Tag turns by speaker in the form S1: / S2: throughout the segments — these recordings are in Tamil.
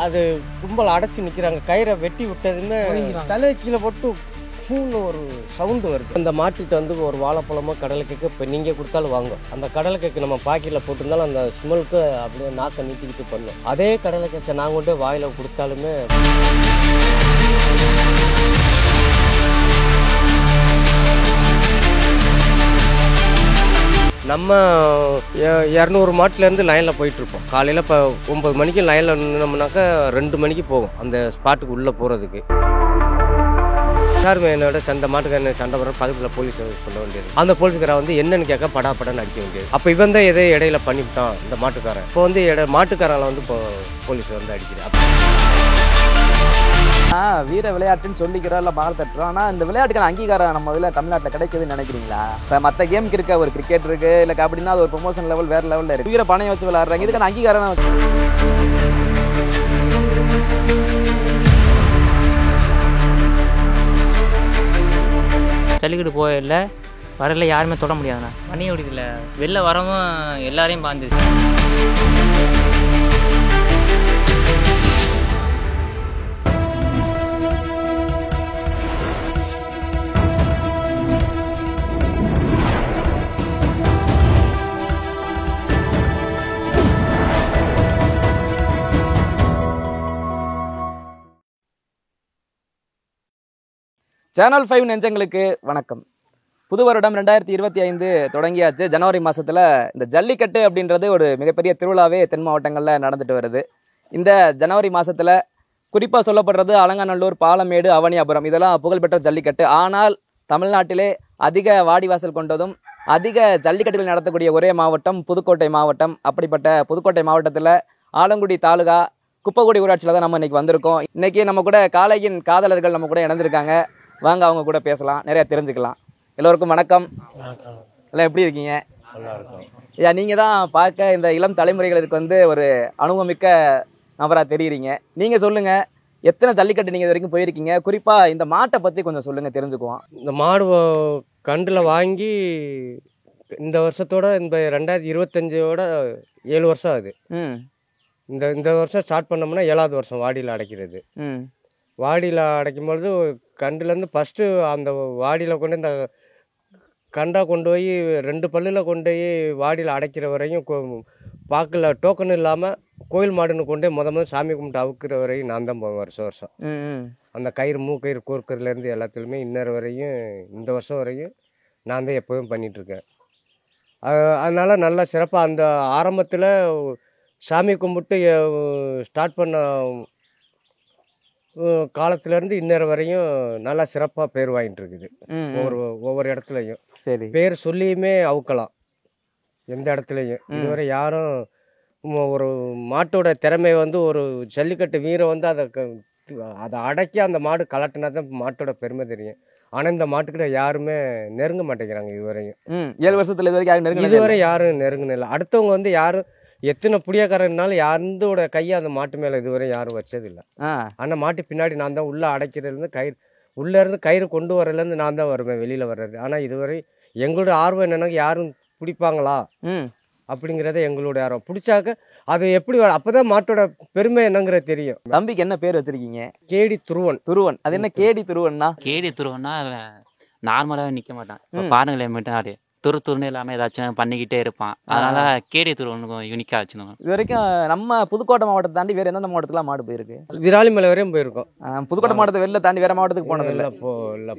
S1: அது கும்பல் அடைச்சி நிற்கிறாங்க. கயிறை வெட்டி விட்டதுமே தலையை கீழே போட்டு பூன்னு ஒரு சவுண்டு வருது. அந்த மாட்டுக்கிட்ட வந்து ஒரு வாழைப்பழமோ கடலை கேக்கு இப்போ நீங்கள் கொடுத்தாலும் வாங்கும். அந்த கடலை கேக்கு நம்ம பாக்கெட்டில் போட்டிருந்தாலும் அந்த ஸ்மெல்க்கு அப்படியே நாக்கை நீட்டிக்கிட்டு பண்ணும். அதே கடலை கேக்கை நான் கொண்டு வாயில் கொடுத்தாலுமே நம்ம 200 மாட்டிலேருந்து லைனில் போயிட்டுருப்போம். காலையில் இப்போ 9 மணிக்கு லைனில் நின்னோம்னாக்கா 2 மணிக்கு போகும் அந்த ஸ்பாட்டுக்கு உள்ளே போகிறதுக்கு. எல்லாருமே என்னோட சண்டை மாட்டுக்காரன் சண்டை போடுற பக்கத்தில் போலீஸ் சொல்ல வேண்டியது. அந்த போலீஸ்காரன் வந்து என்னன்னு கேட்க படாப்படான்னு அடிக்க வேண்டியது. அப்போ இவன் தான் எதோ இடையில பண்ணிவிட்டான் இந்த மாட்டுக்காரன். இப்போ வந்து மாட்டுக்காரங்களை வந்து இப்போ போலீஸ் வந்து அடிக்கிறான்.
S2: வீர விளையாட்டுன்னு சொல்லிக்கிறோம், இல்லை பால் தட்டுறோம். ஆனால் இந்த விளையாட்டுக்கான அங்கீகாரம் நம்ம இதில் தமிழ்நாட்டில் கிடைக்குதுன்னு நினைக்கிறீங்களா? இப்போ மற்ற கேமுக்கு இருக்க ஒரு கிரிக்கெட் இருக்குது, இல்லை கபடினா அது ஒரு ப்ரொமோஷன் லெவல் வேறு லெவலில் இருக்குது. வீர பணையை வச்சு விளையாடுறாங்க, இதுக்கான அங்கீகாரம்
S3: ஜல்லிக்கட்டு போயில வரல யாருமே தொட முடியாதுண்ணா. பண்ணி முடியல வெளில வரவும் எல்லாரையும் பாந்துருச்சு.
S2: சேனல் 5 நெஞ்சங்களுக்கு வணக்கம். புது வருடம் 2025 தொடங்கியாச்சு. ஜனவரி மாதத்தில் இந்த ஜல்லிக்கட்டு அப்படின்றது ஒரு மிகப்பெரிய திருவிழாவே தென் மாவட்டங்களில் நடந்துட்டு வருது. இந்த ஜனவரி மாதத்தில் குறிப்பாக சொல்லப்படுறது அலங்காநல்லூர், பாலமேடு, அவனியாபுரம் இதெல்லாம் புகழ்பெற்ற ஜல்லிக்கட்டு. ஆனால் தமிழ்நாட்டிலே அதிக வாடிவாசல் கொண்டதும் அதிக ஜல்லிக்கட்டுகள் நடத்தக்கூடிய ஒரே மாவட்டம் புதுக்கோட்டை மாவட்டம். அப்படிப்பட்ட புதுக்கோட்டை மாவட்டத்தில் ஆலங்குடி தாலுகா குப்பக்குடி ஊராட்சியில் தான் நம்ம இன்றைக்கி வந்திருக்கோம். இன்றைக்கி நம்ம கூட காளையின் காதலர்கள் நம்ம கூட இணைஞ்சிருக்காங்க. வாங்க அவங்க கூட பேசலாம், நிறையா தெரிஞ்சுக்கலாம். எல்லோருக்கும் வணக்கம். எல்லாம் எப்படி இருக்கீங்க?
S1: நல்லா இருக்கும்.
S2: ஐயா, நீங்கள் தான் பார்க்க இந்த இளம் தலைமுறைகளுக்கு வந்து ஒரு அனுபவமிக்க நபராக தெரியுறீங்க. நீங்கள் சொல்லுங்கள், எத்தனை ஜல்லிக்கட்டு நீங்கள் இது வரைக்கும் போயிருக்கீங்க? குறிப்பாக இந்த மாட்டை பற்றி கொஞ்சம் சொல்லுங்கள், தெரிஞ்சுக்குவோம்.
S1: இந்த மாடு கண்டில் வாங்கி இந்த வருஷத்தோட இந்த 2025ஓட 7 வருஷம் ஆகுது. இந்த வருஷம் ஸ்டார்ட் பண்ணோம்னா 7வது வருஷம் வாடியில் அடைக்கிறது. வாடியில் அடைக்கும்பொழுது கண்டுலேருந்து ஃபஸ்ட்டு அந்த வாடியில் கொண்டு இந்த கண்டா கொண்டு போய் 2 பல்லில் கொண்டு போய் வாடியில் அடைக்கிற வரையும் பாக்கில் டோக்கன் இல்லாமல் கோயில் மாடுன்னு கொண்டு போய் முதல் சாமி கும்பிட்டு அவுக்கிற வரையும் நான் தான் போவேன் வருஷம். அந்த கயிறு மூக்கயிறு கோர்க்கறதுலேருந்து எல்லாத்துலேயுமே இன்னொரு வரையும் இந்த வருஷம் வரையும் நான் தான் எப்போவும் பண்ணிகிட்ருக்கேன். அதனால் நல்லா சிறப்பாக அந்த ஆரம்பத்தில் சாமி கும்பிட்டு ஸ்டார்ட் பண்ண காலத்துலேருந்து இன்னொரு வரையும் நல்லா சிறப்பாக பேர் வாங்கிட்டு இருக்குது. ஒவ்வொரு இடத்துலையும்
S2: சரி
S1: பேர் சொல்லியுமே அவுக்கலாம். எந்த இடத்துலையும் இதுவரை யாரும் ஒரு மாட்டோட திறமை வந்து ஒரு ஜல்லிக்கட்டு வீரம் வந்து அதை அடக்கி அந்த மாடு கலட்டினா தான் மாட்டோட பெருமை தெரியும். ஆனால் இந்த மாட்டுக்கிட்ட யாருமே நெருங்க மாட்டேங்கிறாங்க இதுவரையும்.
S2: 7 வருஷத்தில்
S1: இதுவரை யாரும் நெருங்கினில்லை. அடுத்தவங்க வந்து யாரும் எத்தனை புளியக்காரன்னாலும் யாருந்தோட கையை அந்த மாட்டு மேலே இதுவரை யாரும் வச்சதில்லை. ஆனால் மாட்டு பின்னாடி நான் தான் உள்ளே அடைக்கிறதுலேருந்து கயிறு உள்ளேருந்து கயிறு கொண்டு வரலேருந்து நான் தான் வருவேன் வெளியில் வர்றது. ஆனால் இதுவரை எங்களோட ஆர்வம் என்னென்னா யாரும் பிடிப்பாங்களா அப்படிங்கிறத எங்களோட ஆர்வம். பிடிச்சாக்க அது எப்படி அப்போ தான் மாட்டோட பெருமை என்னங்கிறது தெரியும்.
S2: தம்பிக்கு என்ன பேர் வச்சுருக்கீங்க?
S1: கேடி துருவன்.
S2: துருவன், அது என்ன கேடி துருவன்னா?
S3: கேடி துருவன்னா நார்மலாகவே நிற்க மாட்டான். பாருங்களேன், மட்டும் துருன்னு இல்லாமல் ஏதாச்சும் பண்ணிக்கிட்டே இருப்பான். அதனால கேடி துருவனுக்கு யூனிக்காக வச்சுக்கணும்.
S2: இது வரைக்கும் நம்ம புதுக்கோட்டை மாவட்டத்தை தாண்டி வேறு எந்தெந்த மாவட்டத்துக்குலாம் மாடு போயிருக்கு?
S1: விராலிமலை வரையும் போயிருக்கோம்.
S2: புதுக்கோட்டை மாவட்டத்தை வெளில தாண்டி வேற மாவட்டத்துக்கு போனது இல்லை?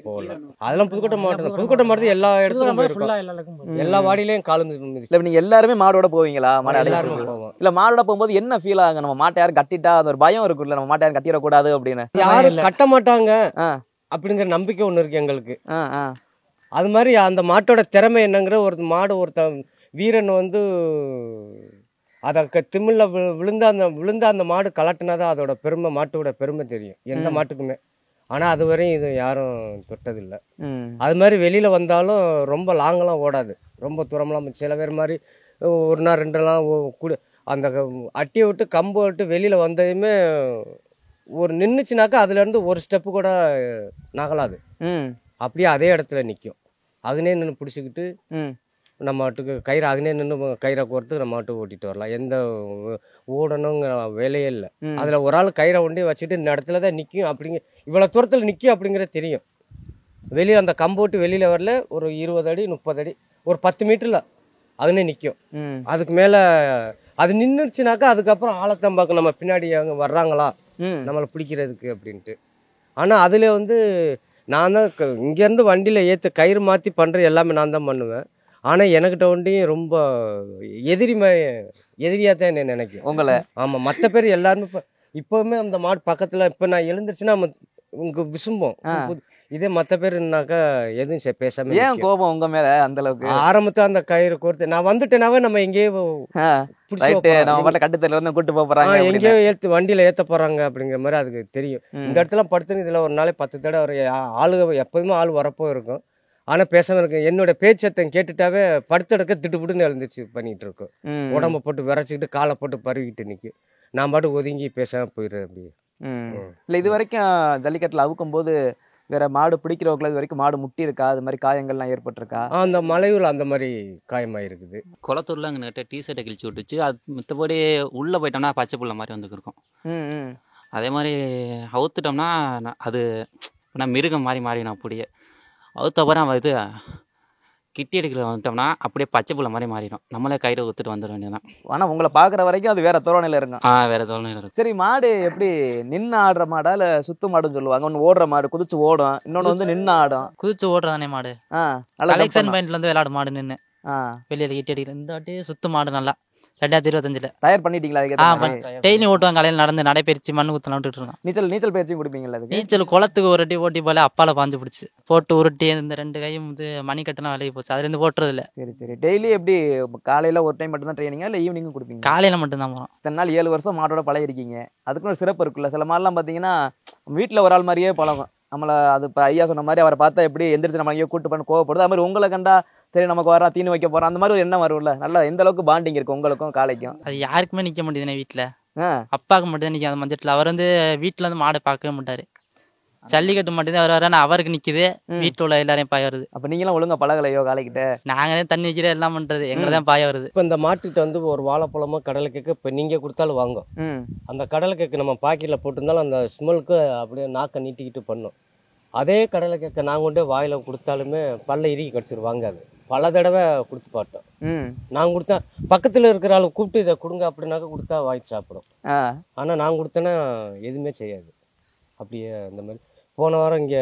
S1: போகல. அதெல்லாம் புதுக்கோட்டை மாவட்டத்தில் எல்லா இடத்துலையும் போயிருக்கோம். எல்லா வாடியிலையும் காலம்
S2: இல்லை. நீங்கள் எல்லாருமே மாடோட போவீங்களா? மாடு
S1: எல்லாருமே போவோம்.
S2: இல்லை, மாடோட போகும்போது என்ன ஃபீல் ஆகும்? நம்ம மாட்டை யாரும் கட்டிட்டா அது ஒரு பயம் இருக்குல்ல, நம்ம மாட்டை யாரும் கட்டிடக்கூடாது அப்படின்னு.
S1: யாரும் கட்ட மாட்டாங்க அப்படிங்கிற நம்பிக்கை ஒன்று இருக்கு எங்களுக்கு. அது மாதிரி அந்த மாட்டோட திறமை என்னங்கிற ஒரு மாடு வீரன் வந்து அதை திமிழில் விழுந்த அந்த மாடு கலட்டினா தான் அதோட பெருமை, மாட்டோட பெருமை தெரியும் எந்த மாட்டுக்குமே. ஆனால் அது வரையும் இது யாரும் தொட்டதில்லை. அது மாதிரி வெளியில் வந்தாலும் ரொம்ப லாங்கெல்லாம் ஓடாது, ரொம்ப தூரம்லாம். சில பேர் மாதிரி 1 நாள் 2 நாள் கூட அந்த அட்டியை விட்டு கம்பு விட்டு வெளியில் வந்ததுமே ஒரு நின்றுச்சுனாக்கா அதுலேருந்து ஒரு ஸ்டெப்பு கூட நகலாது. அப்படியே அதே இடத்துல நிற்கும். அதுனே நின்று பிடிச்சிக்கிட்டு நம்ம மாட்டுக்கு கயிறு அங்கனே நின்று கயிறை கோர்த்து நம்ம மாட்டுக்கு ஓட்டிட்டு வரலாம். எந்த ஓடணுங்கிற வேலையே இல்லை. அதில் ஒரு ஆள் கயிறை ஒண்டி வச்சுட்டு இந்த இடத்துல தான் நிற்கும் அப்படிங்க, இவ்வளோ தூரத்தில் நிற்கும் அப்படிங்கிறது தெரியும். வெளியே அந்த கம்போட்டு வெளியில் வரல, ஒரு 20 அடி 30 அடி ஒரு 10 மீட்டரில் அதுனே நிற்கும். அதுக்கு மேலே அது நின்றுச்சுனாக்கா அதுக்கப்புறம் ஆழத்தான் பார்க்க நம்ம பின்னாடி அவங்க வர்றாங்களா நம்மளை பிடிக்கிறதுக்கு அப்படின்ட்டு. ஆனால் அதில் வந்து நான் தான் இங்கேருந்து வண்டியில் ஏற்ற கயிறு மாற்றி பண்ணுற எல்லாமே நான் தான் பண்ணுவேன். ஆனால் எனக்கிட்ட ஒண்டியும் ரொம்ப எதிரியாக தான் என்ன நினைக்கும்
S2: உங்களை.
S1: ஆமாம், மற்ற பேர் எல்லாருமே இப்போவுமே அந்த மாடு பக்கத்தில் இப்போ நான் எழுந்துருச்சுன்னா நம்ம உங்க விசும்போம். இதே மற்ற பேருனாக்கா எதுவும் பேசாம.
S2: ஏன் கோபம் உங்க மேல அந்த அளவுக்கு?
S1: ஆரம்பத்துல அந்த கயிறு கோர்த்து நான் வந்துட்டேனாவே நம்ம எங்கேயோ
S2: கட்டுத்தல இருந்து கூட்டு போறாங்க,
S1: எங்கேயோ வண்டியில ஏத்த போறாங்க அப்படிங்கிற மாதிரி அதுக்கு தெரியும். இந்த இடத்துல படுத்துன்னு இதுல ஒரு நாளே 10 தடவை ஒரு ஆளுக எப்போதுமே ஆள் வரப்போ இருக்கும். ஆனா பேசாம இருக்கு. என்னோட பேச்சத்தை கேட்டுட்டாவே படுத்தெடுக்க திட்டுப்புட்டுன்னு எழுந்துச்சு பண்ணிட்டு இருக்கோம். உடம்ப போட்டு விரைச்சிக்கிட்டு காலை போட்டு பருவிக்கிட்டு நிற்கும். நான் பாட்டு ஒதுங்கி பேசாம போயிடுறேன் அப்படி.
S2: இல்லை, இது வரைக்கும் ஜல்லிக்கட்டில் அவுக்கும் போது வேற மாடு பிடிக்கிறவங்கள இது வரைக்கும் மாடு முட்டி இருக்கா? அது மாதிரி காயங்கள்லாம் ஏற்பட்டிருக்கா?
S1: அந்த மலையூர் அந்த மாதிரி காயமாயிருக்குது.
S3: குளத்தூர்ல அங்கே டிஷர்ட்டை கிழிச்சு விட்டுச்சு. அது மற்றபடி உள்ளே போயிட்டோம்னா பச்சை புள்ள மாதிரி வந்துருக்கும். அதே மாதிரி அவுத்துட்டோம்னா அது மிருகம் மாதிரி மாறி நான் அப்படியே அவுத்தப்பறம் இது கிட்டி அடிக்கல வந்துட்டோம்னா அப்படியே பச்சை புள்ள மாதிரி மாறிடும். நம்மளே கயிறு ஊத்துட்டு வந்துட வேண்டியதான்.
S2: ஆனால் உங்களை பார்க்குற வரைக்கும் அது வேற தோரணையில் இருக்கும்.
S3: வேற தோரணையில் இருக்கும்.
S2: சரி, மாடு எப்படி நின்று ஆடுற மாடா இல்லை சுத்து மாடுன்னு சொல்லுவாங்க? ஒன்று ஓடுற மாடு குதிச்சு ஓடும், இன்னொன்று வந்து நின்று ஆடும்.
S4: குதிச்சு ஓடுறதானே மாடு. கலெக்ஷன் பாயிண்ட்ல இருந்து விளையாடு மாடு நின்று வெளியில கிட்டி அடிக்கிற. இந்த வாட்டி சுத்து மாடு நல்லா 2025
S2: தயார் பண்ணிட்டீங்களா?
S4: டெய்லி ஓட்டுவாங்க, காலையில் நடந்து நடைபயிற்சி மண்ணு குத்தலாம் விட்டுட்டு இருக்கோம்.
S2: நீச்சல் பயிற்சியும் கொடுப்பீங்களா?
S4: நீச்சல் குளத்துக்கு ஒரு வாட்டி ஓட்டி போல அப்பால பாஞ்சு பிடிச்சி போட்டு உருட்டி இந்த 2 கையும் வந்து மணிக்கட்டெல்லாம் விலகி போச்சு. அதுல இருந்து போட்டுறது இல்லை.
S2: சரி, டெய்லி எப்படி காலையில ஒரு டைம் மட்டும் தான் ட்ரைனிங்கா இல்லை ஈவினிங்கும் கொடுப்பீங்க?
S4: காலையில மட்டும் தான் போகிறோம்.
S2: இத்தனை நாள் 7 வருஷம் மாடோட பழகிருக்கீங்க. அதுக்கு ஒரு சிறப்பு இருக்குல்ல. சில மாடெல்லாம் பார்த்தீங்கன்னா வீட்டில் ஒரு ஆள் மாதிரியே பழகும். நம்மளை அது இப்போ ஐயா சொன்ன மாதிரி அவரை பார்த்தா எப்படி எந்திரிச்சு நம்ம எங்கேயோ கூட்டு பண்ணி கோவப்படுது. அது மாதிரி உங்களை கண்டா சரி நமக்கு வரா தீனி வைக்க போறோம் அந்த மாதிரி ஒரு எண்ணம் வரும்ல. நல்லா எந்த அளவுக்கு பாண்டிங் இருக்கு உங்களுக்கும் காளைக்கும்?
S4: அது யாருக்குமே நிக்க முடியுதுண்ணே. வீட்டுல அப்பாவுக்கு மட்டும் தான் நிற்கும் அந்த மஞ்சட்டில். அவர் வந்து வீட்டுல வந்து மாடை பார்க்கவே மாட்டாரு. ஜல்லிக்கட்டு மட்டும்தான் அவர் வர அவருக்கு நிக்குது, வீட்டுல உள்ள எல்லாரையும் பாய வருது.
S2: அப்ப நீங்களும் ஒழுங்கா பழகலையோ காளைக்கிட்ட?
S4: நாங்களே தண்ணி வைக்கிற எல்லாம் பண்றது, எங்கதான் பாய வருது.
S1: இப்ப இந்த மாட்டுக்கிட்ட வந்து ஒரு வாழைப்பழமோ கடலை கேக்கு இப்ப நீங்க கொடுத்தாலும் வாங்கும். அந்த கடலை கேக்கு நம்ம பாக்கெட்ல போட்டிருந்தாலும் அந்த ஸ்மெல்க்கு அப்படியே நாக்க நீட்டிக்கிட்டு பண்ணும். அதே கடலை கேட்க நாங்கள் கொண்டே வாயில கொடுத்தாலுமே பல்ல இறுக்கி கடிச்சிரு வாங்காது. பல தடவை கொடுத்து பார்த்தோம். நான் கொடுத்தா பக்கத்துல இருக்கிற ஆளு கூப்பிட்டு இதை கொடுங்க அப்படின்னாக்க கொடுத்தா வாங்கி சாப்பிடும். ஆனா நான் கொடுத்தேன்னா எதுவுமே செய்யாது. அப்படியே அந்த மாதிரி போன வாரம் இங்க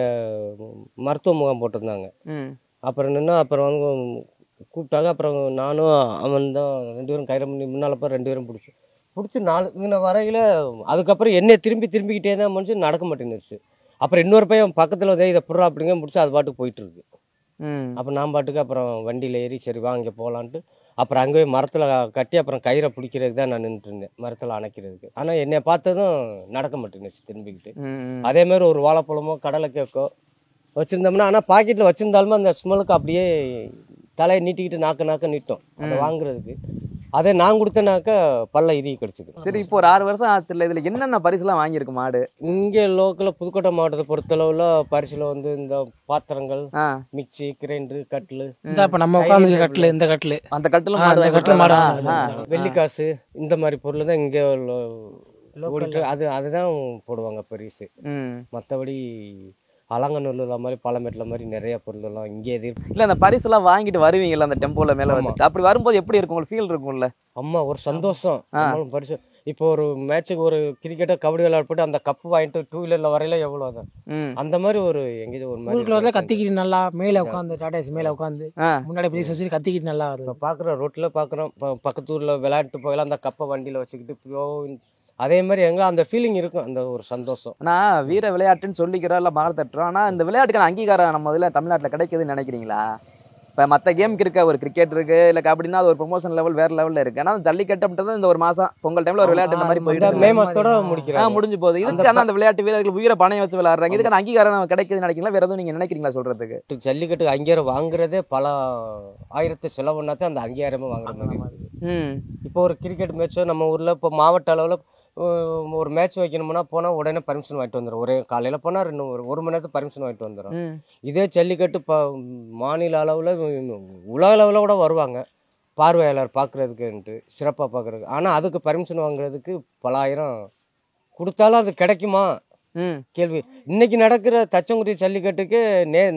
S1: மருத்துவ முகாம் போட்டிருந்தாங்க. அப்புறம் நின்று அப்புறம் வந்து கூப்பிட்டாங்க. அப்புறம் நானும் அவன் தான் 2 பேரும் கயிறு பண்ணி முன்னால போய் 2 பேரும் பிடிச்சி 4 வரையில அதுக்கப்புறம் என்னை திரும்பிக்கிட்டே தான் மனுஷன் நடக்க மாட்டேன்னுச்சு. அப்புறம் இன்னொரு பையன் பக்கத்தில் உதவி இதை புறா அப்படிங்க முடிச்சு அது பாட்டுக்கு போயிட்டு இருக்கு. அப்போ நான் பாட்டுக்கு அப்புறம் வண்டியில் ஏறி சரி வா இங்கே போகலான்ட்டு அப்புறம் அங்கே மரத்தில் கட்டி அப்புறம் கயிறை பிடிக்கிறதுக்கு தான் நான் நின்றுட்டு இருந்தேன், மரத்தில் அணைக்கிறதுக்கு. ஆனால் என்னை பார்த்ததும் நடக்க மாட்டேன்னுச்சு திரும்பிக்கிட்டு. அதே மாதிரி ஒரு வாழைப்பழமோ கடலை கேக்கோ வச்சுருந்தோம்னா, ஆனால் பாக்கெட்டில் வச்சுருந்தாலுமே அந்த ஸ்மெல்லுக்கு அப்படியே தலையை நீட்டிக்கிட்டு நாக்க நீட்டும் அதை வாங்குறதுக்கு. அதே நான் கொடுத்தேனாக்கா பல்ல இறுகி கடிச்சிது.
S2: சரி, இப்போ ஒரு 6 வருஷம் ஆச்சு இல்லை, இதில் என்னென்ன பரிசுலாம் வாங்கியிருக்கு மாடு?
S1: இங்கே லோக்கலில் புதுக்கோட்டை மாவட்டத்தை பொறுத்தளவில் பரிசில் வந்து இந்த பாத்திரங்கள், மிக்சி, கிரைண்டரு, கட்டில்,
S5: இப்போ நம்ம உட்காந்து கட்டில், இந்த கட்டில்,
S2: அந்த கட்டில் மாடு,
S1: வெள்ளிக்காசு, இந்த மாதிரி பொருள் தான் இங்கே அதுதான் போடுவாங்க பரிசு. மற்றபடி அலங்கநல்லூர் மாதிரி பழமேட்டில் மாதிரி நிறைய பொருளெல்லாம் இங்கே எது
S2: இல்லை. அந்த பரிசுலாம் வாங்கிட்டு வருவீங்கல்ல அந்த டெம்போல மேலே வச்சுட்டு, அப்படி வரும்போது எப்படி இருக்கும் உங்களுக்கு? ஃபீல் இருக்கும்ல?
S1: அம்மா ஒரு சந்தோஷம். பரிசு இப்போ ஒரு மேட்சுக்கு ஒரு கிரிக்கெட்டோ கபடி விளையாட போட்டு அந்த கப்பு வாங்கிட்டு 2 வீலரில் வரையில எவ்வளோ தான் அந்த மாதிரி ஒரு எங்கேயும் ஒரு மாதிரி
S5: கத்திக்கிட்டு நல்லா மேலே உட்காந்து டாடாஸ் மேலே உட்காந்து முன்னாடி பிளேஸ் வச்சு கத்திக்கிட்டு நல்லா வருது.
S1: பார்க்குறோம் ரோட்டில் பார்க்குறோம். பக்கத்து ஊரில் விளையாட்டு போகலாம் அந்த கப்பை வண்டியில் வச்சுக்கிட்டு அதே மாதிரி எங்க அந்த ஃபீலிங் இருக்கும், அந்த ஒரு சந்தோஷம்.
S2: ஆனால் வீர விளையாட்டுன்னு சொல்லிக்கிறோம் இல்லை மாலை தட்டுறோம். ஆனால் இந்த விளையாட்டுக்கான அங்கீகாரம் நம்ம இதில் தமிழ்நாட்டில் கிடைக்குதுன்னு நினைக்கிறீங்களா? இப்போ மற்ற கேமுக்கு இருக்க ஒரு கிரிக்கெட் இருக்கு இல்லை கபடினா அது ஒரு ப்ரொமோஷன் லெவல் வேற லெவலில் இருக்கு. ஆனால் ஜல்லிக்கட்டு அப்படின்றது இந்த ஒரு மாதம் பொங்கல் டைம்ல ஒரு விளையாட்டு இந்த மாதிரி போயிட்டு
S1: மே மாசத்தோட முடிஞ்சு
S2: போகுது. இதுக்கான அந்த விளையாட்டு வீரர்கள் உயிரை பணைய வச்சு விளையாடுறாங்க. இதுக்கான அங்கீகாரம் கிடைக்குதுன்னு நினைக்கிறீங்களா? வேற எதுவும் நீங்க நினைக்கிறீங்களா சொல்றதுக்கு?
S1: ஜல்லிக்கட்டு அங்கீகாரம் வாங்குறதே பல ஆயிரத்து செலவுனாத்தான் அந்த அங்கீகாரமே வாங்குற மாதிரி. இப்போ ஒரு கிரிக்கெட் மேட்சோ நம்ம ஊர்ல இப்போ மாவட்ட அளவில் ஒரு மேட்ச் வைக்கணும்னா போனால் உடனே பர்மிஷன் வாங்கிட்டு வந்துடும். ஒரே காலையில் போனால் ஒரு மணி நேரத்துக்கு பர்மிஷன் வாங்கிட்டு வந்துடும். இதே ஜல்லிக்கட்டு மாநில அளவில் உலக அளவில் கூட வருவாங்க பார்வையாளர் பார்க்குறதுக்குன்ட்டு, சிறப்பாக பார்க்குறதுக்கு. ஆனால் அதுக்கு பர்மிஷன் வாங்குறதுக்கு பல ஆயிரம் கொடுத்தாலும் அது கிடைக்குமா கேள்வி. இன்னைக்கு நடக்கிற தச்சங்குடி ஜல்லிக்கட்டுக்கு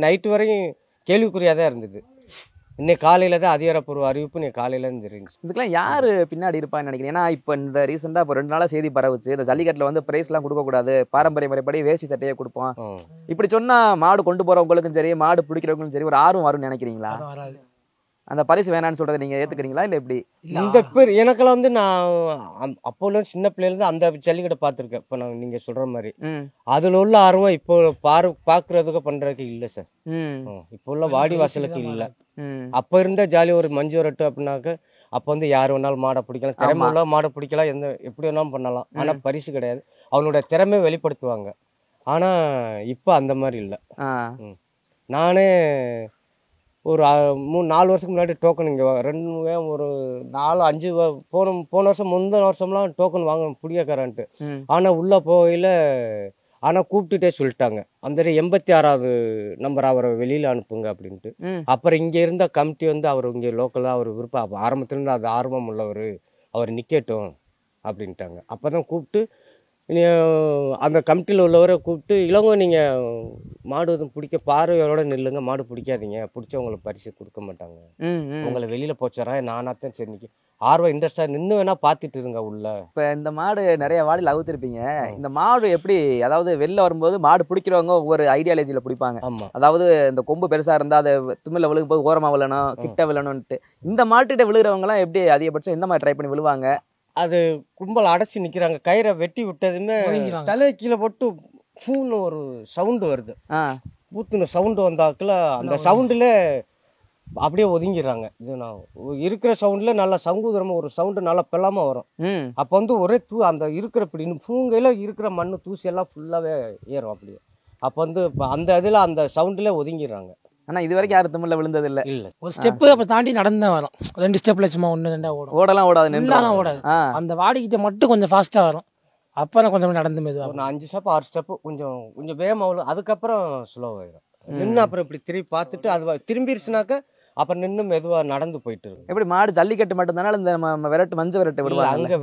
S1: நைட்டு வரையும் கேள்விக்குறியாக தான் இருந்தது. இன்னைக்கு காலையில் தான் அதிகாரப்பூர்வ அறிவிப்பு இன்னைக்கு காலையிலேருந்து இருந்துச்சு.
S2: இதுக்கெல்லாம் யார் பின்னாடி இருப்பான்னு நினைக்கிறேன்? ஏன்னா இப்போ இந்த ரீசெண்டாக இப்போ 2 நாளாக செய்தி பரவுச்சு, இந்த ஜல்லிக்கட்டில் வந்து ப்ரைஸ்லாம் கொடுக்கக்கூடாது, பாரம்பரிய முறைப்படி வேஷ்டி சட்டையை கொடுப்போம். இப்படி சொன்னால் மாடு கொண்டு போகிறவங்களுக்கும் சரி மாடு பிடிக்கிறவங்களுக்கும் சரி ஒரு ஆர்வம் வரும்னு நினைக்கிறீங்களா?
S5: வராது.
S2: அந்த பரிசு வேணான்னு சொல்கிறத நீங்கள் ஏற்றுக்கிறீங்களா இல்லை எப்படி?
S1: இந்த பேர் எனக்கெல்லாம் வந்து நான் அப்போல சின்ன பிள்ளைலேருந்து அந்த ஜல்லிக்கட்டை பார்த்துருக்கேன். இப்போ நான் நீங்கள் சொல்கிற மாதிரி அதில் உள்ள ஆர்வம் இப்போ பார்க்குறதுக்கு பண்ணுறதுக்கு இல்லை சார். இப்போ உள்ள வாடி வாசலுக்கு இல்லை. அப்போ இருந்த ஜாலி ஒரு மஞ்சு வரட்டு அப்படின்னாக்க அப்போ வந்து யார் வேணாலும் மாடை பிடிக்கலாம், திறமை உள்ள மாடை பிடிக்கலாம், எப்படி வேணாலும் பண்ணலாம். ஆனால் பரிசு கிடையாது, அவனோட திறமையை வெளிப்படுத்துவாங்க. ஆனால் இப்போ அந்த மாதிரி இல்லை. நானே ஒரு 3-4 வருஷத்துக்கு முன்னாடி டோக்கன் இங்கே ஒரு 4-5 போன வருஷம் முந்தின வருஷம்லாம் டோக்கன் வாங்க பிடிக்கக்காரன்ட்டு. ஆனால் உள்ளே போகையில் ஆனால் கூப்பிட்டுட்டே சொல்லிட்டாங்க, அந்த 86வது நம்பர் அவரை வெளியில் அனுப்புங்க அப்படின்ட்டு. அப்புறம் இங்கே இருந்த கமிட்டி வந்து அவர் இங்கே லோக்கலாக அவர் விருப்பம் ஆரம்பத்துலேருந்து அது ஆர்வம் உள்ளவர், அவர் நிற்கட்டும் அப்படின்ட்டாங்க. அப்போ தான் கூப்பிட்டு அந்த கமிட்டியில் உள்ளவரை கூப்பிட்டு, இளவங்க நீங்கள் மாடு எதுவும் பிடிக்க பார்வையோட நில்லுங்க, மாடு பிடிக்காதீங்க, பிடிச்சவங்களுக்கு பரிசு கொடுக்க மாட்டாங்க, உங்களை வெளியில் போச்சாரா நானாத்தான் சரி நிற்க ஆர்வம் இன்ட்ரெஸ்டாக நின்று வேணா பார்த்துட்டு இருங்க உள்ள. இப்போ
S2: இந்த மாடு நிறைய வாடியில் அவுத்திருப்பீங்க, இந்த மாடு எப்படி, அதாவது வெளில வரும்போது மாடு பிடிக்கிறவங்க ஒவ்வொரு ஐடியாலஜியில் பிடிப்பாங்க.
S1: ஆமாம்,
S2: அதாவது இந்த கொம்பு பெருசாக இருந்தால் அதை தும்மில் விழுகும் போது ஓரமாக விழணும், கிட்ட விழணும்ன்ட்டு. இந்த மாட்டுகிட்ட விழுகிறவங்கலாம் எப்படி அதிகபட்சம் எந்த மாதிரி ட்ரை பண்ணி விழுவாங்க?
S1: அது கும்பல் அடைச்சி நிற்கிறாங்க, கயிறை வெட்டி விட்டதுமே தலையை கீழே போட்டு பூன்னு ஒரு சவுண்டு வருது. பூத்துன்னு சவுண்டு வந்தாக்குல அந்த சவுண்டில் அப்படியே ஒதுங்கிடுறாங்க. இது நான் இருக்கிற சவுண்டில் நல்லா சங்கூதரமாக ஒரு சவுண்டு நல்லா பெல்லாமல் வரும். அப்போ வந்து ஒரே அந்த இருக்கிற இப்படி பூங்கையில் இருக்கிற மண் தூசியெல்லாம் ஃபுல்லாகவே ஏறும் அப்படியே. அப்போ வந்து அந்த இதில் அந்த சவுண்டில் ஒதுங்கிடுறாங்க.
S2: ஆனால் இது வரைக்கும் யாரும் தமிழில் விழுந்தது இல்லை.
S5: ஒரு ஸ்டெப்பு அப்போ தாண்டி நடந்து வரும், 2 ஸ்டெப்பில் சும்மா 1-2 ஓடும்.
S2: ஓடலாம் ஓடாது,
S5: நின்றுலாம் ஓடாது. அந்த வாடிக்கிட்ட மட்டும் கொஞ்சம் ஃபாஸ்ட்டாக வரும், அப்புறம் கொஞ்சம் நடந்து மெதுவாக
S1: ஒரு 5 ஸ்டெப்பு 6 ஸ்டெப்பு கொஞ்சம் வேகமாக வரும், அதுக்கப்புறம் ஸ்லோவாகிடும். நின்று அப்புறம் இப்படி திரும்பி பார்த்துட்டு அது திரும்பிடுச்சுனாக்க அப்புறம் நின்று மெதுவாக நடந்து போயிட்டு இருக்கும்.
S2: எப்படி மாடு ஜல்லிக்கட்டு மட்டும்தானே இந்த விரட்டு மஞ்சள் விரட்டு விடுவாங்க?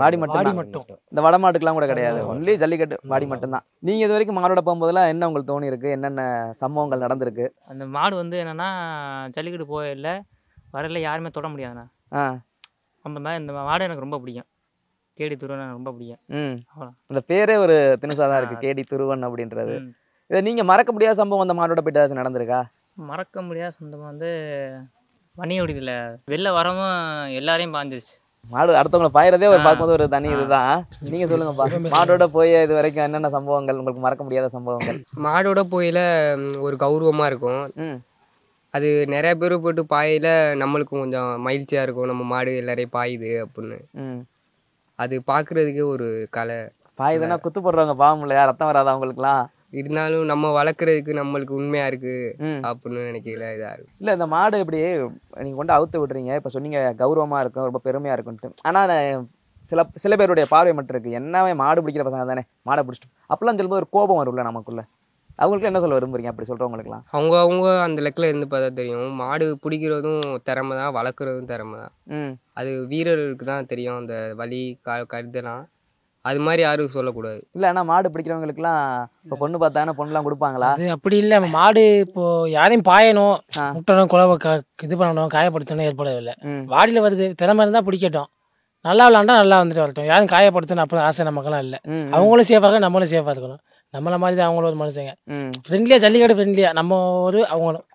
S2: வாடி மட்டும், இந்த வட மாட்டுக்கெல்லாம் கூட கிடையாது, ஒன்லி ஜல்லிக்கட்டு வாடி மட்டும்தான். நீங்க இது வரைக்கும் மாடோட போகும்போதெல்லாம் என்ன உங்களுக்கு தோணி இருக்கு, என்னென்ன சம்பவங்கள் நடந்திருக்கு?
S6: அந்த மாடு வந்து என்னன்னா ஜல்லிக்கட்டு போயில வரல யாருமே தொட முடியாதுண்ணா. அந்த மாதிரி இந்த மாடு எனக்கு ரொம்ப பிடிக்கும், கேடி துருவன் எனக்கு ரொம்ப பிடிக்கும்.
S2: அந்த பேரே ஒரு தினுசாதான் இருக்கு, கேடி துருவன் அப்படின்றது. இதை நீங்க மறக்க முடியாத சம்பவம் அந்த மாடோட போயிட்டு ஏதாச்சும் நடந்திருக்கா?
S6: மறக்க முடியாத சொந்தமாக வந்து வணிகடியில் வெளில வரவும் எல்லாரையும் பாஞ்சிருச்சு.
S2: மாடு அடுத்தவங்களை பாயிறதே ஒரு பார்க்கும்போது ஒரு தனி இதுதான். நீங்க சொல்லுங்கப்பா, மாடோட போய் இது வரைக்கும் என்னென்ன சம்பவங்கள் உங்களுக்கு மறக்க முடியாத சம்பவங்கள்?
S7: மாடோட போயில ஒரு கௌரவமாக இருக்கும், அது நிறைய பேர் போட்டு பாயில நம்மளுக்கும் கொஞ்சம் மகிழ்ச்சியாக இருக்கும், நம்ம மாடு எல்லாரையும் பாயுது அப்படின்னு. அது பார்க்குறதுக்கு ஒரு கலை.
S2: பாயுதுன்னா குத்து போடுறவங்க பாவம் இல்லையா, ரத்தம் வராது அவங்களுக்குலாம்.
S7: இருந்தாலும் நம்ம வளர்க்குறதுக்கு நம்மளுக்கு உண்மையாக இருக்குது அப்படின்னு நினைக்கல இதாக இருக்கும்.
S2: இல்லை இந்த மாடு இப்படி நீங்கள் கொண்டு அவுத்து விட்றீங்க, இப்போ சொன்னீங்க கௌரவமாக இருக்கும், ரொம்ப பெருமையாக இருக்குன்ட்டு. ஆனால் சில பேருடைய பார்வை மட்டும் இருக்குது, என்னவே மாடு பிடிக்கிற பசங்க தானே மாடை பிடிச்சிட்டு அப்படிலாம் சொல்லும்போது ஒரு கோபம் வரும்ல நமக்குள்ள. அவங்களுக்கு என்ன சொல்ல விரும்புறீங்க அப்படி சொல்கிறவங்களுக்குலாம்?
S7: அவங்க அந்த லெக்கில் இருந்து பார்த்தா தெரியும், மாடு பிடிக்கிறதும் திறமை தான், வளர்க்குறதும் திறமை தான். அது வீரர்களுக்கு தான் தெரியும் அந்த வலி கருதலாம், அது மாதிரி யாரும் சொல்லக்கூடாது.
S2: இல்லை ஆனால் மாடு பிடிக்கிறவங்களுக்குலாம் இப்போ பொண்ணு பார்த்தாங்கன்னா பொண்ணுலாம் கொடுப்பாங்களா?
S5: அது அப்படி இல்லை, மாடு இப்போ யாரையும் பாயணும், முட்டணும், குழவை இது பண்ணணும், காயப்படுத்தணும் ஏற்படவில்லை. வாடியில் வருது, திறமை இருந்தால் பிடிக்கட்டும், நல்லா விளாண்டா நல்லா வந்துட்டு வரட்டும், யாரும் காயப்படுத்தணும் அப்போ ஆசை நமக்கெல்லாம் இல்லை. அவங்களும் சேஃபாக இருக்கணும், நம்மளும் சேஃபாக இருக்கணும். நம்மளை மாதிரி தான் அவங்களும் ஒரு மனுஷங்க, ஃப்ரெண்ட்லியாக ஜல்லிக்கட்டு ஃப்ரெண்ட்லியாக நம்ம அவங்களும்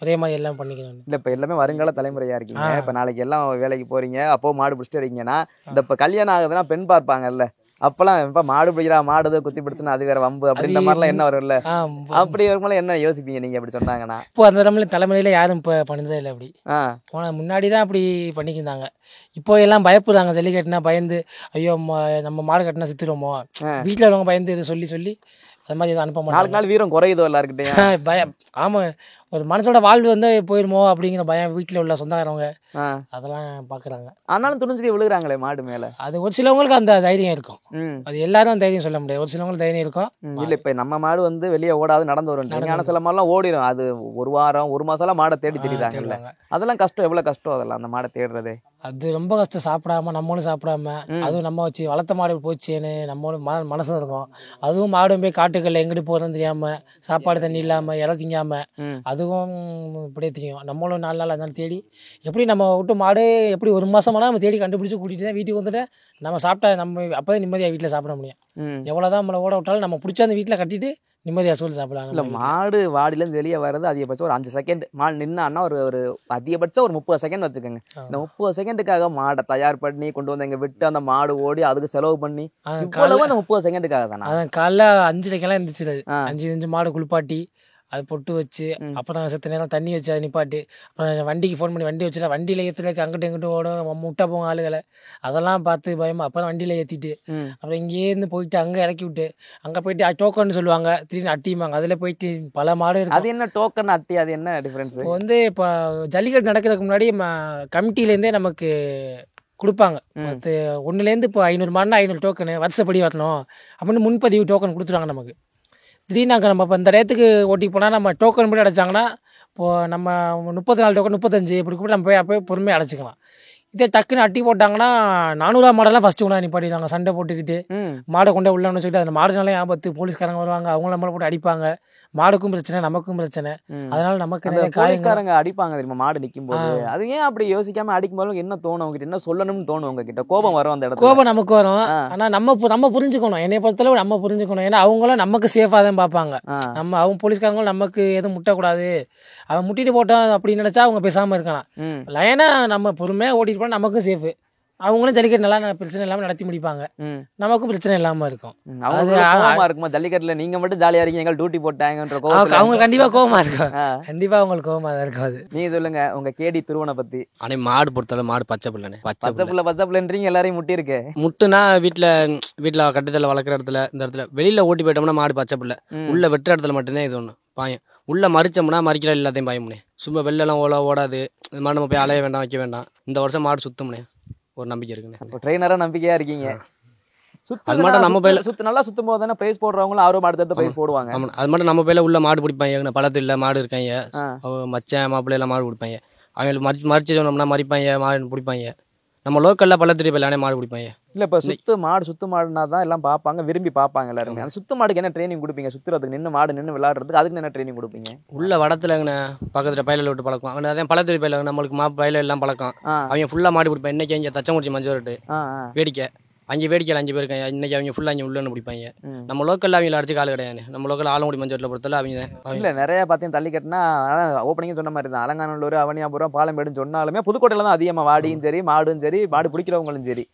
S5: ஒரே மாதிரி எல்லாம் பண்ணிக்கணும்.
S2: இல்லை இப்போ எல்லாமே வருங்கால தலைமுறையாக இருக்கீங்க, இப்போ நாளைக்கு எல்லாம் வேலைக்கு போகிறீங்க, அப்போ மாடு பிடிச்சிட்டு இருக்கீங்கன்னா இந்த இப்போ கல்யாணம் ஆகுதுன்னா பெண் பார்ப்பாங்கல்ல, அப்பெல்லாம் இப்போ மாடு பிடிக்கிறா மாடு குத்தி பிடிச்சுன்னா அது வேற வம்பு அப்படின்ற மாதிரிலாம் என்ன வரும்ல, அப்படி வரும்போது என்ன யோசிப்பீங்க நீங்க அப்படி சொன்னாங்கன்னா?
S5: இப்போ அந்த தலைமுறையில யாரும் இப்போ பண்ணிச்சா இல்லை, அப்படி போன முன்னாடி தான் அப்படி பண்ணிக்கிருந்தாங்க. இப்போ எல்லாம் பயப்படுறாங்க, ஜல்லிக்கட்டுனா பயந்து ஐயோ நம்ம மாடு கட்டினா சித்துருவோமோ, வீட்டில் உள்ளவங்க பயந்து இதை சொல்லி அது மாதிரி எதுவும் அனுப்ப மாட்டாங்க.
S2: நாள் வீரம் குறையுதோ எல்லாருக்கிட்டையும்
S5: பயம். ஆமாம், ஒரு மனசோட வாழ்வு வந்து போயிருமோ அப்படிங்கிற பயம் வீட்டில் உள்ள சொந்தக்காரவங்க அதெல்லாம் பார்க்குறாங்க.
S2: ஆனாலும் துணிஞ்சுட்டு விழுகிறாங்களே மாடு மேலே.
S5: அது ஒரு சிலவங்களுக்கு அந்த தைரியம் இருக்கும். அது எல்லாரும் தைரியம் சொல்ல முடியாது. ஒரு சிலவங்களுக்கு தைரியம் இருக்கும்.
S2: இல்லை இப்போ நம்ம மாடு வந்து வெளியே ஓடாது நடந்து வரும். ஆனால் சில மாடெல்லாம் ஓடிடும். அது ஒரு வாரம் 1 மாசம்லாம் மாடை தேடி திரியுறாங்கல்ல. அதெல்லாம் கஷ்டம். எவ்வளோ கஷ்டம் அதெல்லாம் அந்த மாடை தேடுறதே.
S5: அது ரொம்ப கஷ்டம். சாப்பிடாம நம்மளும் சாப்பிடாம அதுவும் நம்ம வச்சு வளர்த்த மாடு போச்சுன்னு நம்மளும் மனசும் இருக்கும். அதுவும் மாடும் போய் காட்டுக்கல்ல எங்கிட்டு போகிறதுன்னு தெரியாமல் சாப்பாடு தண்ணி இல்லாமல் இலை திங்காமல் அதுவும் இப்படியே தெரியும். நம்மளும் 4 நாள் அதனால தேடி எப்படி நம்ம விட்டு மாடு எப்படி 1 மாதமானா நம்ம தேடி கண்டுபிடிச்சி கூட்டிகிட்டு தான் வீட்டுக்கு வந்துட்டு நம்ம சாப்பிட்டா நம்ம அப்போ தான் நிம்மதியாக வீட்டில் சாப்பிட முடியும். எவ்வளோதான் நம்மளை ஓட விட்டாலும் நம்ம பிடிச்ச அந்த வீட்டில் கட்டிட்டு நிம்மதியாக சூழல் சாப்பிடலாம்.
S2: இல்லை மாடு வாடிலேருந்து வெளியே வர்றது அதிகபட்சம் ஒரு 5 செகண்ட். மாடு நின்னான்னா ஒரு அதிகபட்சம் ஒரு 30 செகண்ட் வச்சுக்கோங்க. இந்த 30 செகண்டுக்காக மாடை தயார் பண்ணி கொண்டு வந்து இங்கே விட்டு அந்த மாடு ஓடி அதுக்கு செலவு பண்ணி இவ்வளவு அந்த 30 செகண்டுக்காக தானே.
S5: அதான் காலைல 5:30 இருந்துச்சு. 5 மாடு குளிப்பாட்டி அது பொட்டு வச்சு அப்புறம் செத்த நேரம் தண்ணி வச்சு அதை நிப்பாட்டி அப்புறம் வண்டிக்கு ஃபோன் பண்ணி வண்டி வச்சுட்டா வண்டியில் ஏற்றுறதுக்கு அங்கிட்டு இங்கிட்டு ஓடும் முட்டை போங்க ஆளுகளை அதெல்லாம் பார்த்து பயமா. அப்புறம் வண்டியில் ஏற்றிட்டு அப்புறம் இங்கேருந்து போயிட்டு அங்கே இறக்கி விட்டு அங்கே போயிட்டு டோக்கன் சொல்லுவாங்க திடீர்னு அட்டியுமாங்க. அதில் போயிட்டு பல மாடு இருக்கு.
S2: அது என்ன டோக்கன் அட்டி? அது என்ன டிஃப்ரென்ஸ்?
S5: இப்போ வந்து இப்போ ஜல்லிக்கட்டு நடக்கிறதுக்கு முன்னாடி கமிட்டிலேருந்தே நமக்கு கொடுப்பாங்க. 1லேருந்து இப்போ 500 மாடுனா 500 டோக்கனு வருஷப்படி வரணும் அப்படின்னு முன்பதிவு டோக்கன் கொடுத்துருவாங்க நமக்கு. திடீர்னு நம்ம இப்போ இந்த ரேத்துக்கு ஓட்டி போனால் நம்ம டோக்கன் படி அடைச்சாங்கன்னா இப்போது நம்ம 34 டோக்கன் 35 இப்படி கூட நம்ம போய் அப்போ பொறுமையாக அடைச்சிக்கலாம். இதே டக்குன்னு அட்டி போட்டாங்கன்னா 400 மாடெல்லாம் ஃபஸ்ட்டு கொண்டாந்து நிப்பாட்டிடுவாங்க. சண்டை போட்டுக்கிட்டு மாடை கொண்டே உள்ளே வச்சுக்கிட்டு அந்த மாடுனாலே ஆபத்து. போலீஸ்காரங்க வருவாங்க. அவங்கள நம்மளை போட்டு அடிப்பாங்க. மாடுக்கும் பிரச்சனை நமக்கும் பிரச்சனை. அதனால நமக்கு
S2: போலீஸ்காரங்க அடிப்பாங்க தெரியுமா மாடு நிற்கும் போது. அது ஏன் அப்படி யோசிக்காம அடிக்கும் போது என்ன தோணும் உங்ககிட்ட? என்ன சொல்லணும்னு தோணும் உங்ககிட்ட? கோபம் வரும் அந்த இடத்துல.
S5: கோபம் நமக்கு வரும். ஆனால் நம்ம புரிஞ்சுக்கணும். என்னை பொறுத்தளவு நம்ம புரிஞ்சுக்கணும். ஏன்னா அவங்களும் நமக்கு சேஃபாக தான் பார்ப்பாங்க. அவங்க போலீஸ்காரங்களும் நமக்கு எதுவும் முட்டக்கூடாது. அவன் முட்டிட்டு போட்டோம் அப்படின்னு நினச்சா அவங்க பேசாமல் இருக்கலாம். லைனாக நம்ம பொறுமையாக ஓட்டிட்டு போனால் நமக்கும் சேஃபு. அவங்களும் ஜல்லிக்கட்டு நல்லா பிரச்சனை இல்லாமல் நடத்தி முடிப்பாங்க. நமக்கும் பிரச்சனை இல்லாமல் இருக்கும்.
S2: இருக்குமா ஜல்லிக்கட்டில் நீங்கள் மட்டும் ஜாலியாக இருக்கீங்க எங்கள் டியூட்டி போட்டாங்கன்ற
S5: அவங்க கண்டிப்பாக கோவமாக இருக்கும். கண்டிப்பாக அவங்களுக்கு கோவமாக தான் இருக்கும். அது
S2: நீங்கள் சொல்லுங்கள் உங்கள் கேடி திருவனை பற்றி.
S8: ஆனால் மாடு பொறுத்தவரை மாடு பச்சை பிள்ளைண்ணே.
S2: பச்சை பிள்ளைன்றீங்க எல்லாரையும் முட்டி இருக்கு.
S8: முட்டுனா வீட்டில் கட்டுதல் வளர்க்குற இடத்துல இந்த இடத்துல வெளியில் ஓட்டி போயிட்டோம்னா மாடு பச்சை பிள்ளை. உள்ள வெட்டுற இடத்துல மட்டும்தான் இது ஒன்று பாயம். உள்ளே மறிச்சோம்னா மறிக்கல எல்லாத்தையும் பயமுனே. சும்மா வெளிலலாம் ஓடாது. இது மாதிரி நம்ம போய் அலைய வேண்டாம் வைக்க வேண்டாம். இந்த வருஷம் மாடு சுத்தமுனே ஒரு நம்பிக்கை இருக்குண்ணே.
S2: ட்ரெயினராக நம்பிக்கையாக இருக்கீங்க.
S8: அது மட்டும் நம்ம பையில
S2: நல்லா சுத்தும் போது தானே பிரைஸ் போடுறவங்களும் ஆர்வம் அடுத்த பிரைஸ் போடுவாங்க.
S8: ஆமாம் அது மட்டும் நம்ம பையில உள்ள மாடு பிடிப்பாங்க. பழத்தில் மாடு இருக்காங்க. மச்சன் மாப்பிள்ளை எல்லாம் மாடு பிடிப்பாங்க. அவங்களுக்கு மறிச்சு சொன்னோம்னா மறிப்பாங்க மாடு பிடிப்பாங்க. நம்ம லோக்கல்ல பழத்திரி பையிலானே மாடு பிடிப்பாங்க.
S2: இல்லை இப்போ சுத்து மாடுனா தான் எல்லாம் பார்ப்பாங்க விரும்பி பார்ப்பாங்க எல்லாருமே. அந்த சுத்து மாடுக்கு என்ன ட்ரைனிங் கொடுப்பீங்க? சுற்றுறதுக்கு நின்று மாடு நின்று விளையாடுறதுக்கு அதுக்கு என்ன ட்ரைனிங் கொடுப்பீங்க?
S8: உள்ள வடத்துலங்கண்ணே பக்கத்தில் பயில விட்டு பழக்கம். அவங்க அதான் பழத்திரி பயில நம்மளுக்கு பயில எல்லாம் பழக்கம். அவங்க ஃபுல்லாக மாடு பிடிப்பாங்க. இன்னைக்கு இங்கே தச்சங்குறிச்சி மஞ்சோரட்டு வேடிக்கை அங்கே வேடிக்கையில் 5 பேர் இருக்காங்க. இன்னைக்கு அவங்க ஃபுல்லாக அங்கே உள்ளன்னு பிடிப்பாங்க. நம்ம லோக்கலில் அவங்கள அடிச்சு கால் கிடையாது. நம்ம லோக்கல் ஆலங்குடி மஞ்சோட்டில் பொறுத்தல அவங்க
S2: இல்லை நிறைய பார்த்தீங்கன்னா தள்ளிக்கட்டினா ஓப்பனிங் சொன்ன மாதிரி தான் அலங்காநல்லூர் அவனியாபுரம் பாலமேடுன்னு சொன்னாலுமே புதுக்கோட்டையில் தான் அதிகமாக வாடியும் சரி மாடும் சரி மாடு பிடிக்கிறவங்களும் சரி.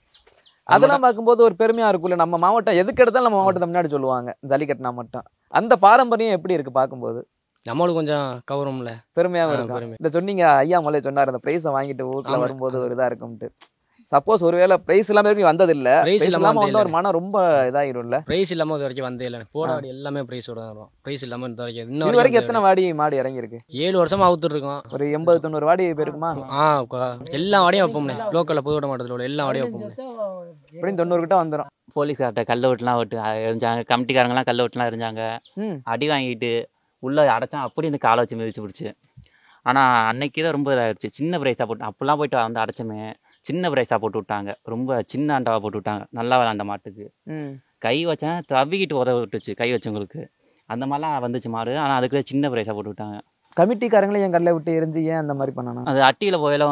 S2: அதெல்லாம் பார்க்கும்போது ஒரு பெருமையாக இருக்குல்ல. நம்ம மாவட்டம் எதுக்கு எடுத்தாலும் நம்ம மாவட்டத்தை முன்னாடி சொல்லுவாங்க ஜல்லிக்கட்டுனா மட்டும். அந்த பாரம்பரியம் எப்படி இருக்கு பார்க்கும்போது?
S8: நம்மளுக்கு கொஞ்சம் கவரம்ல
S2: பெருமையாக இருக்கும். இந்த சொன்னீங்க ஐயா முதல்ல சொன்னார் அந்த ப்ரைஸை வாங்கிட்டு ஊரில் வரும்போது ஒரு இதாக இருக்கும்ட்டு. சப்போஸ் ஒருவேளை பிரைஸ் இல்லாம வந்தது இல்ல, பிரைஸ் இல்லாம வந்து ஒரு மனம் ரொம்ப இதாயிரும்ல.
S8: பிரைஸ் இல்லாம இது வரைக்கும் வந்தே இல்ல. போராடி எல்லாமே பிரைஸோட தான் வரும். பிரைஸ் இல்லாம இது வரைக்கும்
S2: இது வரைக்கும் எத்தனை வாடி மாடு இறங்கி இருக்கு?
S8: 7 வருஷமா அவுத்துட்டு இருக்கோம்.
S2: ஒரு 80-90 வாடி போயிருக்குமா?
S8: எல்லா வாடியும் வைப்போம்னே. லோக்கல்ல புதுக்கோட்டை மாவட்டத்தில் உள்ள எல்லா வாடியும் வைப்போம்.
S2: இப்படின்னு 90 கிட்ட வந்துடும்.
S3: போலீஸ்கார்ட்ட கல்ல ஓட்டுலாம் ஓட்டு எரிஞ்சாங்க. கமிட்டிக்காரங்களாம் கல்ல ஓட்டுலாம் எரிஞ்சாங்க. அடி வாங்கிட்டு உள்ள அடைச்சா அப்படி இந்த காலை வச்சு மிதிச்சு பிடிச்சி. ஆனால் அன்னைக்கு தான் ரொம்ப இதாகிடுச்சு. சின்ன பிரைஸாக போட்டு அப்போல்லாம் போயிட்டு வந்து அடைச்சமே சின்ன பிரைஸாக போட்டு விட்டாங்க. ரொம்ப சின்ன ஆண்டாவாக போட்டு விட்டாங்க. நல்லா விளாண்ட மாட்டுக்கு கை வச்சேன் தவிக்கிட்டு உதவ விட்டுச்சு கை வச்சவங்களுக்கு. அந்த மாதிரிலாம் வந்துச்சு மாடு. ஆனால் அதுக்குள்ளே சின்ன பிரைஸாக போட்டு விட்டாங்க.
S2: கமிட்டிக்காரங்களே என் கல்லை விட்டு எரிஞ்சு ஏன் அந்த மாதிரி பண்ணணும்?
S3: அது அட்டியில் போயில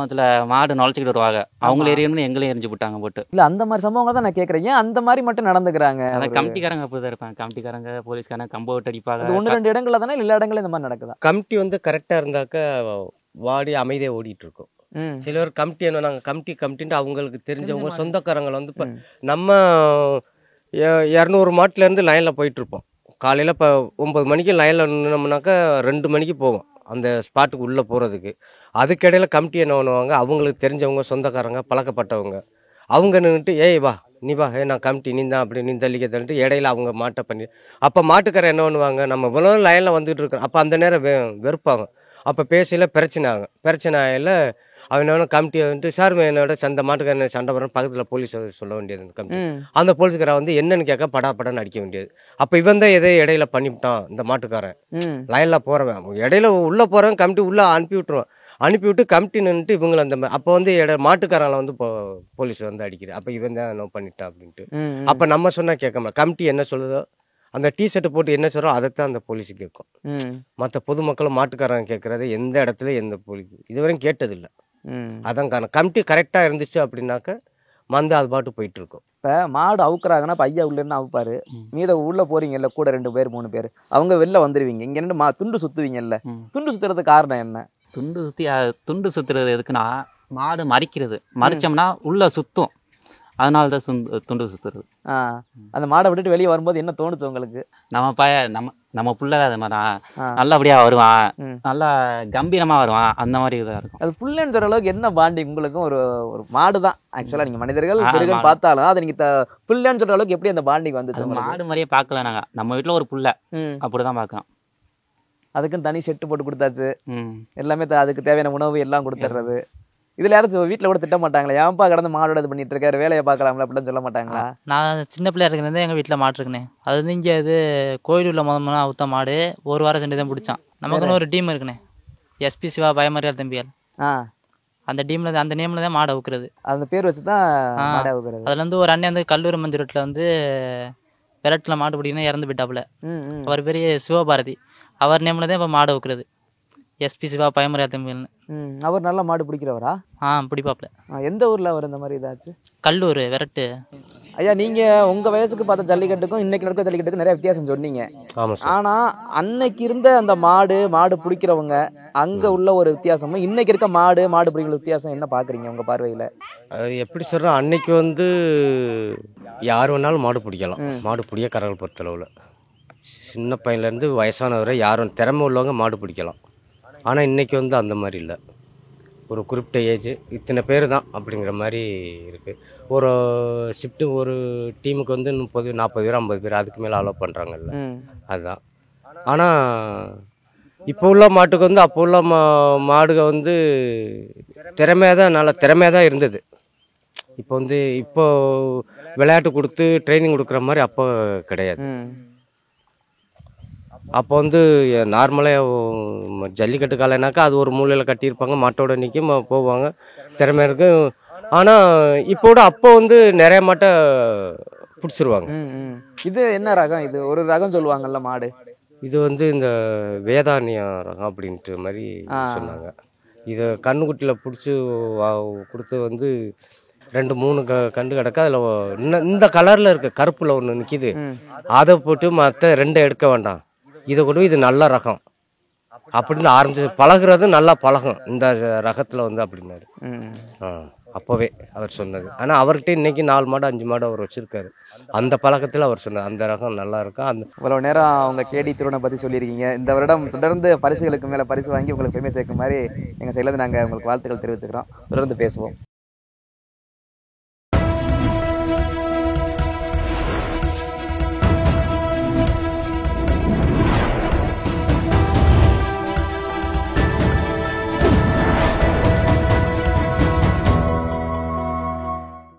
S3: மாடு நுழைச்சிக்கிட்டு வருவாங்க. அவங்கள எரியணும்னு எங்களையும் எரிஞ்சு போட்டாங்க போட்டு.
S2: இல்லை அந்த மாதிரி சம்பவங்கள் தான் நான் கேட்குறேன். ஏன் அந்த மாதிரி மட்டும் நடந்துக்கிறாங்க?
S3: ஆனால் கமிட்டிக்காரங்க அப்படி தான் இருப்பாங்க. கமிட்டிக்காரங்க போலீஸ்காரங்க கம்பை விட்டு அடிப்பாங்க.
S2: 1-2 இடங்கள்ல தானே எல்லா இடங்களும் இந்த மாதிரி நடக்குதா?
S1: கமிட்டி வந்து கரெக்டாக இருந்தாக்க வாடி அமைதியாக ஓடிட்டு இருக்கும். சிலர் கமிட்டி என்ன நாங்கள் கமிட்டின்ட்டு அவங்களுக்கு தெரிஞ்சவங்க சொந்தக்காரங்களை வந்து இப்போ நம்ம 200 மாட்டிலேருந்து லைனில் போயிட்டுருப்போம். காலையில் இப்போ 9 மணிக்கு லைனில் நின்னோம்னாக்கா 2 மணிக்கு போவோம் அந்த ஸ்பாட்டுக்கு உள்ளே போகிறதுக்கு. அதுக்கிடையில் கமிட்டி என்ன பண்ணுவாங்க, அவங்களுக்கு தெரிஞ்சவங்க சொந்தக்காரங்க பழக்கப்பட்டவங்க அவங்க நின்றுட்டு ஏய் வா நீ வா நான் கமிட்டி நீ தான் அப்படி நீ தள்ளிக்க தள்ளிட்டு இடையில அவங்க மாட்டை பண்ணி அப்போ மாட்டுக்காரர் என்ன பண்ணுவாங்க, நம்ம இவ்வளோ லைனில் வந்துட்டு இருக்கிறோம். அப்போ அந்த நேரம் வெறுப்பாங்க. அப்போ பேசையில் பிரச்சனை ஆகும். பிரச்சனை ஆகல அவனோட கமிட்டி வந்துட்டு சார் என்னோட சண்டை மாட்டுக்காரன் சண்டை போடுறேன் பக்கத்தில் போலீஸ் சொல்ல வேண்டியது அந்த கமிட்டி. அந்த போலீஸ்காரன் வந்து என்னன்னு கேட்க படான்னு அடிக்க வேண்டியது. அப்போ இவன் தான் எதோ இடையில பண்ணிவிட்டான் இந்த மாட்டுக்காரன். லைனில் போகிறவன் இடையில உள்ளே போகிறவன் கமிட்டி உள்ளே அனுப்பி விட்டுருவான். அனுப்பிவிட்டு கமிட்டி நின்றுட்டு இவங்களை அந்த அப்போ வந்து மாட்டுக்காரங்களை வந்து போலீஸ் வந்து அடிக்கிறது. அப்போ இவன் தான் என்ன பண்ணிட்டான் அப்படின்ட்டு. அப்போ நம்ம சொன்னால் கேட்க மாட்டோம். கமிட்டி என்ன சொல்லுதோ அந்த டிஷர்ட்டை போட்டு என்ன சொல்கிறோம் அதைத்தான் அந்த போலீஸு கேட்கும். மற்ற பொதுமக்களும் மாட்டுக்காரங்க கேட்குறது எந்த இடத்துல எந்த போலீஸ் இதுவரையும் கேட்டதில்லை. அதான் காரணம். கமிட்டி கரெக்டாக இருந்துச்சு அப்படின்னாக்க அது பாட்டு போயிட்டு இருக்கும்.
S2: இப்போ மாடு அவுக்குறாங்கன்னா இப்போ ஐயா உள்ளேருந்து அவுப்பாரு, மீத உள்ள போறீங்கல்ல கூட 2 பேர் 3 பேர் அவங்க வெளில வந்துடுவீங்க. இங்கே ரெண்டு துண்டு சுற்றுவீங்கல்ல, துண்டு சுற்றுறதுக்கு காரணம் என்ன?
S3: துண்டு சுற்றுறது எதுக்குன்னா மாடு மறிச்சோம்னா உள்ள சுற்றும், அதனால தான் துண்டு சுற்றுறது.
S2: அந்த மாடை விட்டுட்டு வெளியே வரும்போது என்ன தோணுச்சு உங்களுக்கு?
S3: நம்ம புள்ள அது மாதிரி நல்லபடியாக வருவான், நல்லா கம்பீரமாக வருவான், அந்த மாதிரி இதாக இருக்கும்.
S2: அது புள்ளன்னு சொல்கிற அளவுக்கு என்ன பாண்டிங் உங்களுக்கும்? ஒரு ஒரு மாடு தான் ஆக்சுவலாக. நீங்கள் மனிதர்கள் பெருகள் பார்த்தாலும் அதை நீங்கள் புள்ளன்னு சொல்கிற அளவுக்கு எப்படி அந்த பாண்டிங் வந்துச்சு?
S3: மாடு மாதிரியே பார்க்கல நாங்கள். நம்ம வீட்டில் ஒரு புள்ள அப்படி தான் பார்க்கலாம்.
S2: அதுக்குன்னு தனி செட்டு போட்டு கொடுத்தாச்சு, எல்லாமே அதுக்கு தேவையான உணவு எல்லாம் கொடுத்துட்றது. இதில் யாரும் வீட்டில் கூட திட்ட மாட்டாங்களா? ஏன்ப்பா கடந்து மாடோட இது பண்ணிட்டு இருக்காரு, வேலையை பார்க்கலாம்ல அப்படின்னு சொல்ல மாட்டாங்களா?
S4: நான் சின்ன பிள்ளையா இருக்கிறது எங்கள் வீட்டில் மாடு இருக்குண்ணே. அது வந்து இங்கே இது கோயிலூரில் முதல்ல அவுத்த மாடு 1 வாரம் சென்று தான் பிடிச்சான். நமக்குன்னு ஒரு டீம் இருக்குண்ணே, எஸ்பி சிவா பயமறியால் தம்பியால். அந்த டீமில் அந்த நேமில் தான் மாடு அவுக்குறது. அந்த பேர் வச்சு தான் மாடு அவுக்குறது. அதில் வந்து ஒரு அண்ணன் வந்து கல்லூரி மஞ்சள் ரோட்டில் வந்து விரட்டில் மாடு பிடிக்கணும் இறந்து போயிட்டாப்புல. அவர் பெரிய சிவபாரதி, அவர் நேமில் தான் இப்போ மாடு அவுக்குறது. எஸ்பி சிவா பயமறியால் தம்பியல்னு.
S2: அவர் நல்லா மாடு பிடிக்கிறவரா?
S4: பிடிப்பாப்புல.
S2: எந்த ஊரில் அவர் இந்த மாதிரி இதாச்சு?
S4: கல்லூர் விரட்டு.
S2: ஐயா, நீங்கள் உங்கள் வயசுக்கு பார்த்த ஜல்லிக்கட்டுக்கும் இன்னைக்கு நடக்கிற ஜல்லிக்கட்டுக்கும் நிறைய வித்தியாசம் சொன்னீங்க. ஆனால் அன்னைக்கு இருந்த அந்த மாடு பிடிக்கிறவங்க அங்கே உள்ள ஒரு வித்தியாசமும் இன்னைக்கு இருக்க மாடு பிடிக்கிற வித்தியாசம் என்ன பார்க்குறீங்க உங்கள் பார்வையில்?
S1: எப்படி சொல்கிறோம், அன்னைக்கு வந்து யார் வேணாலும் மாடு பிடிக்கலாம். மாடு பிடிக்கிறவர்கள் பொறுத்தளவில் சின்ன பையன்லேருந்து வயசானவரை யாரும் திறமை உள்ளவங்க மாடு பிடிக்கலாம். ஆனால் இன்றைக்கி வந்து அந்த மாதிரி இல்லை. ஒரு குறிப்பிட்ட ஏஜ் இத்தனை பேர் தான் அப்படிங்கிற மாதிரி இருக்குது. ஒரு ஷிஃப்ட்டு ஒரு டீமுக்கு வந்து 30 40 பேர் 50 பேர் அதுக்கு மேலே அலோவ் பண்ணுறாங்கல்ல, அதுதான். ஆனால் இப்போ உள்ள மாட்டுக்கு வந்து அப்போ உள்ள மாடுக வந்து நல்லா திறமையாக தான் இருந்தது. இப்போ வந்து விளையாட்டு கொடுத்து ட்ரைனிங் கொடுக்குற மாதிரி அப்போ கிடையாது. அப்போ வந்து நார்மலாக ஜல்லிக்கட்டு காலைனாக்கா அது ஒரு மூலையில் கட்டியிருப்பாங்க, மாட்டோட நிற்கும் போவாங்க, திறமை இருக்கும். ஆனால் அப்போ வந்து நிறைய மாட்டை பிடிச்சிருவாங்க.
S2: இது என்ன ரகம்? இது ஒரு ரகம் சொல்லுவாங்கல்ல மாடு,
S1: இது வந்து இந்த வேதானிய ரகம் அப்படின்ட்டு மாதிரி சொன்னாங்க. இதை கண்ணுக்குட்டியில் பிடிச்சி கொடுத்து வந்து 2-3 கண்டு கிடக்க. அதில் இந்த கலரில் இருக்க கருப்பில் ஒன்று நிற்கிது, அதை போட்டு மற்ற 2 எடுக்க வேண்டாம், இதை கூட இது நல்ல ரகம் அப்படின்னு ஆரம்பிச்சு பழகுறது நல்லா பழகும் இந்த ரகத்தில் வந்து அப்படின்னாரு. அப்போவே அவர் சொன்னது. ஆனால் அவர்கிட்ட இன்னைக்கு 4 மாடு 5 மாடு அவர் வச்சுருக்காரு. அந்த பழக்கத்தில் அவர் சொன்னார் அந்த ரகம் நல்லா இருக்கும்.
S2: இவ்வளோ நேரம் அவங்க கேடி திருவண்ணை பற்றி சொல்லியிருக்கீங்க. இந்த வருடம் தொடர்ந்து பரிசுகளுக்கு மேலே பரிசு வாங்கி உங்களுக்கு பெருமை சேர்க்கும் மாதிரி எங்கள் சைட்லேருந்து நாங்கள் உங்களுக்கு வாழ்த்துக்கள் தெரிவிச்சுக்கிறோம். தொடர்ந்து பேசுவோம்.